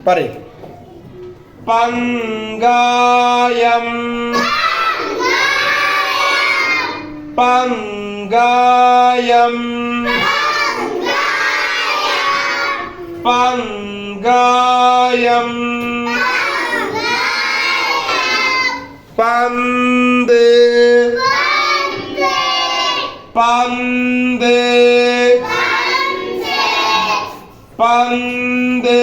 പറയും. പങ്കായം പങ്കായം പങ്കായം പന്ത് പന്ത് പന്ത്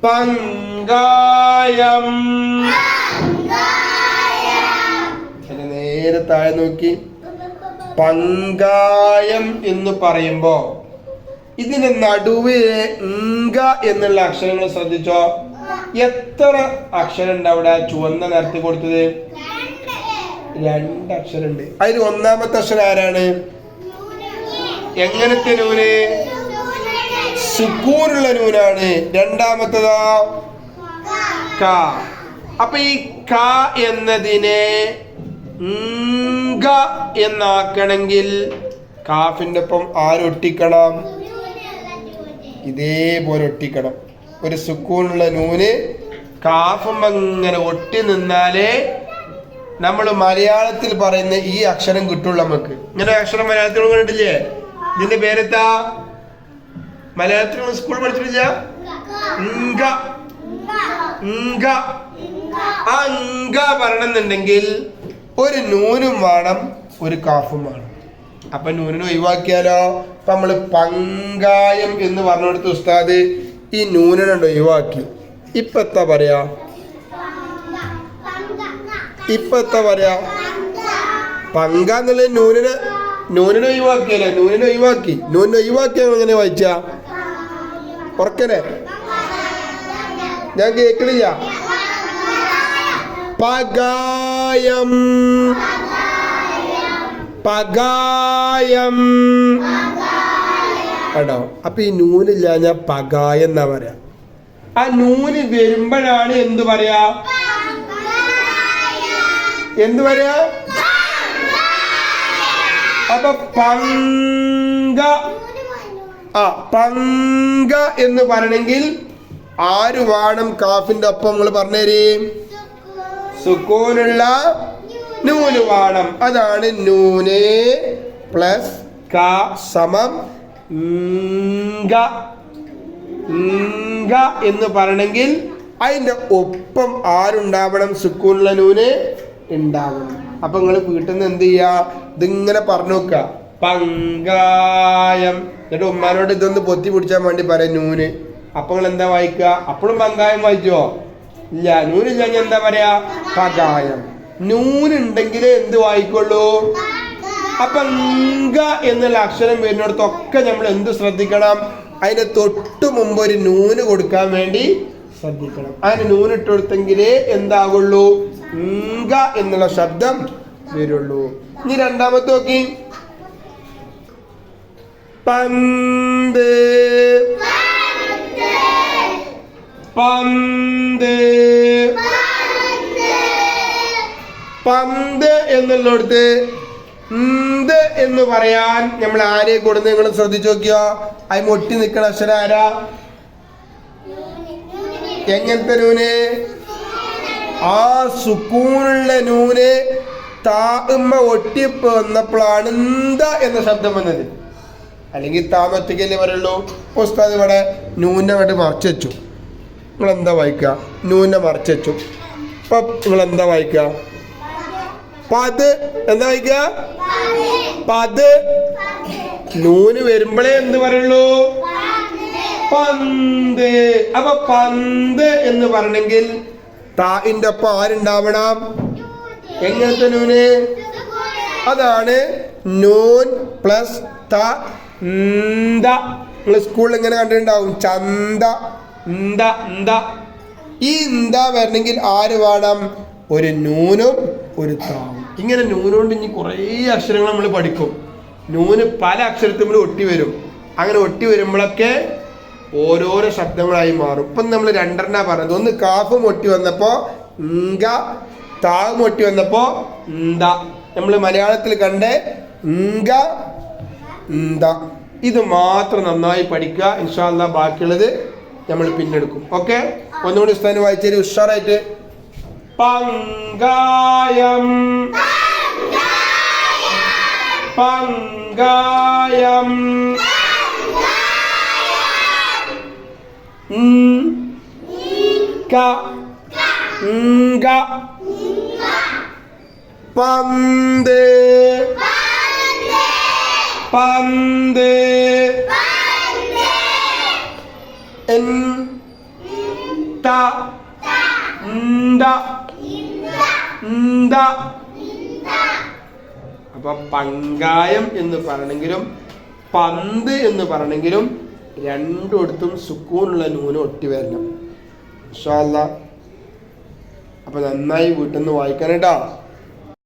പങ്കായം. നേരെ താഴെ നോക്കി. പങ്കായം എന്ന് പറയുമ്പോ ഇതിന് നടുവിലെ ങ്ക എന്നുള്ള അക്ഷരങ്ങൾ ശ്രദ്ധിച്ചോ. എത്ര അക്ഷരം ഉണ്ട് അവിടെ? ചുവന്ന നിറത്തി കൊടുത്തത് 2 അക്ഷരം ഉണ്ട്. അതിൽ ഒന്നാമത്തെ അക്ഷരം ആരാണ്? എങ്ങനത്തെ നൂന്? സുക്കൂനുള്ള നൂനാണ്. രണ്ടാമത്തതാ ക. അപ്പൊ ഈ ക എന്നതിനെ എന്നാക്കണമെങ്കിൽ കാഫിന്റെ ഒപ്പം ആരൊട്ടിക്കണം? ഇതേപോലെ ഒട്ടിക്കണം. ഒരു സുക്കൂനുള്ള നൂന് കാഫും അങ്ങനെ ഒട്ടി നിന്നാലേ നമ്മൾ മലയാളത്തിൽ പറയുന്ന ഈ അക്ഷരം കിട്ടുള്ളൂ നമുക്ക്. ഇങ്ങനെ അക്ഷരം മലയാളത്തിൽ കണ്ടില്ലേ? ഇതിന്റെ പേരെത്താ? മലയാളത്തിൽ സ്കൂൾ പഠിച്ചിട്ടില്ല? ആ പറയണമെന്നുണ്ടെങ്കിൽ ഒരു നൂനും വേണം, ഒരു കാഫും വേണം. അപ്പൊ നൂനിനെ ഒഴിവാക്കിയാലോ? അപ്പൊ നമ്മള് പങ്കായം എന്ന് പറഞ്ഞെടുത്ത ഉസ്താദ് ഈ നൂനിനെ ഒഴിവാക്കി. ഇപ്പൊ എത്താ പറയാ? പങ്ക എന്നുള്ള നൂനിനെ ഒഴിവാക്കിയല്ലേ? നൂനിനെ ഒഴിവാക്കിയാ എങ്ങനെ വായിച്ച? ഉറക്കനെ ഞാൻ കേൾക്കണില്ല. പകായം പകായം കേട്ടോ. അപ്പൊ ഈ നൂനില്ല, ഞാൻ പകായം എന്നാ പറയാ. ആ നൂന് വരുമ്പോഴാണ് എന്ത് പറയാ? എന്ത് പറയാ? അപ്പൊ പങ്ക പങ്ക എന്ന് പറയണമെങ്കിൽ ആര് വേണം? കാഫിന്റെ ഒപ്പം നിങ്ങൾ പറഞ്ഞേര്. സുക്കൂനുള്ള നൂന് വേണം. അതാണ് നൂന് പ്ലസ് ക സമം എന്ന് പറയണമെങ്കിൽ അതിന്റെ ഒപ്പം ആരുണ്ടാവണം? സുക്കൂനുള്ള നൂന് ഉണ്ടാവണം. അപ്പൊ നിങ്ങൾ വീട്ടിൽ നിന്ന് എന്ത് ചെയ്യാ? ഇതിങ്ങനെ പറഞ്ഞു നോക്ക. പങ്കായം. എന്നിട്ട് ഉമ്മാനോട് ഇതൊന്ന് പൊത്തി പിടിച്ചാൻ വേണ്ടി പറയാം നൂന്. അപ്പൊ നിങ്ങൾ എന്താ വായിക്കുക? അപ്പോഴും പങ്കായം വായിച്ചോ? ഇല്ല. നൂനില്ല, ഞാൻ എന്താ പറയാ? പകായം. നൂനുണ്ടെങ്കിലേ എന്ത് വായിക്കുള്ളൂ? അപ്പൊ എന്നുള്ള അക്ഷരം വരുന്നിടത്തൊക്കെ നമ്മൾ എന്ത് ശ്രദ്ധിക്കണം? അതിന് തൊട്ടു മുമ്പ് ഒരു നൂന് കൊടുക്കാൻ വേണ്ടി ശ്രദ്ധിക്കണം. അതിന് നൂനിട്ട് കൊടുത്തെങ്കിലേ എന്താകുള്ളൂ? എന്നുള്ള ശബ്ദം വരുള്ളൂ. ഇനി രണ്ടാമത്തെ നോക്കി. പന്ത് പന്ത് പന്ത് എന്നുള്ളടത്ത് എന്ന് പറയാൻ നമ്മൾ ആരെ കൊടുത്ത് നിങ്ങൾ ശ്രദ്ധിച്ചു നോക്കിയോ? അത് മൊട്ടി നിൽക്കണ അക്ഷരം ആരാ? എങ്ങനത്തെ നൂന്? ആ സുക്കൂനുള്ള നൂന് താമ്മ ഒട്ടിപ്പ് വന്നപ്പോഴാണ് എന്ന ശബ്ദം വന്നത്. അല്ലെങ്കിൽ താമൊറ്റയ്ക്കല്ലേ പറയുള്ളൂ. ഉസ്താദ് ഇവിടെ നൂനെ അങ്ങോട്ട് മറച്ചു വെച്ചു. നിങ്ങളെന്താ വായിക്കുക? നൂനെ മറച്ചു വെച്ചു. അപ്പൊ നിങ്ങളെന്താ വായിക്കുക? പത്. എന്താ വായിക്കുക? പത്. നൂന് വരുമ്പോഴേ എന്ത് പറയുള്ളൂ? പന്ത്. അപ്പൊ പന്ത് എന്ന് പറയണമെങ്കിൽ താന്റെ ഒപ്പം ആരുണ്ടാവണം? എങ്ങനത്തെ നൂന്? അതാണ് നൂൻ പ്ലസ് ത. നിങ്ങൾ സ്കൂളിൽ ഇങ്ങനെ കണ്ടിട്ടുണ്ടാവും, ചന്ത. ഈ വരണമെങ്കിൽ ആര് വേണം? ഒരു നൂനും ഒരു താവും. ഇങ്ങനെ നൂനുകൊണ്ട് ഇനി കുറേ അക്ഷരങ്ങൾ നമ്മൾ പഠിക്കും. നൂന് പല അക്ഷരത്തിൽ ഒട്ടി വരും. അങ്ങനെ ഒട്ടി വരുമ്പോഴൊക്കെ ഓരോരോ ശബ്ദങ്ങളായി മാറും. ഇപ്പം നമ്മൾ 2 പറഞ്ഞത്. ഒന്ന് കാഫും ഒട്ടി വന്നപ്പോ താവും ഒട്ടി വന്നപ്പോ നമ്മൾ മലയാളത്തിൽ കണ്ടേ ഇത് മാത്രം നന്നായി പഠിക്കുക. ഇൻഷാ അല്ലാഹ് ബാക്കിയുള്ളത് നമ്മൾ പിന്നെടുക്കും. ഓക്കെ, ഒന്നുകൂടി ഉസ്താദിന് വായിച്ചേരി ഉഷാറായിട്ട്. പങ്കായം പങ്കായം പന്ത് പന്ത് അപ്പൊ പങ്കായം എന്ന് പറയണെങ്കിലും പന്ത് എന്ന് പറയണെങ്കിലും രണ്ടിടത്തും സുക്കൂനുള്ള നൂന് ഒട്ടി വരണം. ഇൻഷാ അല്ലാഹ്. അപ്പൊ നന്നായി വീട്ടിൽ നിന്ന് വായിക്കാൻ കേട്ടോ.